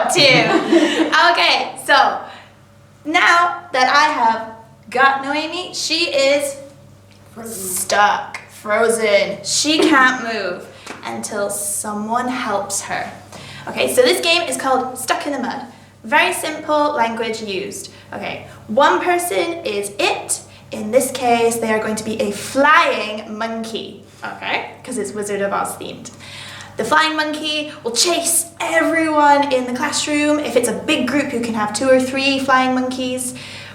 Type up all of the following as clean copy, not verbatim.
vote too. Okay, so now that I have got Noemi, she is stuck, frozen. She can't move until someone helps her. Okay, so this game is called Stuck in the Mud. Very simple language used. Okay, one person is it. In this case, they are going to be a flying monkey. Okay, because it's Wizard of Oz themed. The flying monkey will chase everyone in the classroom. If it's a big group, you can have 2 or 3 flying monkeys.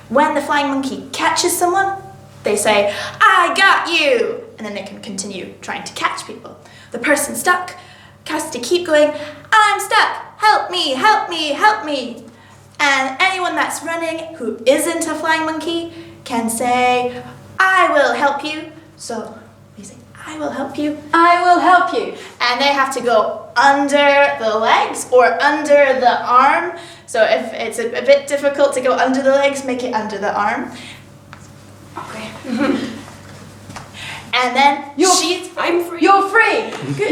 When the flying monkey catches someone, they say, "I got you!" And then they can continue trying to catch people. The person stuck has to keep going, "I'm stuck, help me, help me, help me." And anyone that's running who isn't a flying monkey can say, "I will help you." So they say, "I will help you." I will help you. And they have to go under the legs or under the arm. So if it's a bit difficult to go under the legs, make it under the arm. Okay. And then I'm free. You're free.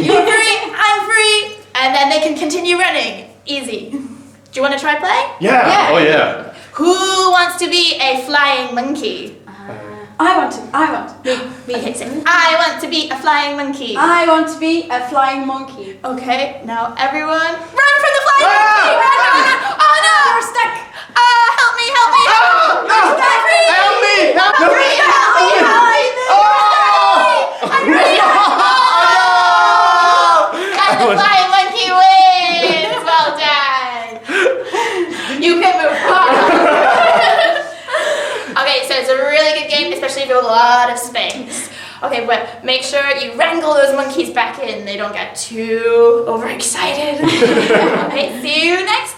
You're free, I'm free. And then they can continue running. Easy. Do you want to try playing? Yeah. Oh yeah. Who wants to be a flying monkey? I want. Me. Okay, say, "I want to be a flying monkey." I want to be a flying monkey. Okay, now everyone run from the flying monkey! Run, run, run! Oh no! We're stuck. Help me, help me! Oh, no! I'm free! Help me! Help I'm free! me! Help me! Oh! I'm free! And the flying monkey wins! Well done! You can move on. Okay, so it's a really good game, especially if you have a lot of space. Okay, but make sure you wrangle those monkeys back in. They don't get too overexcited. Okay, see you next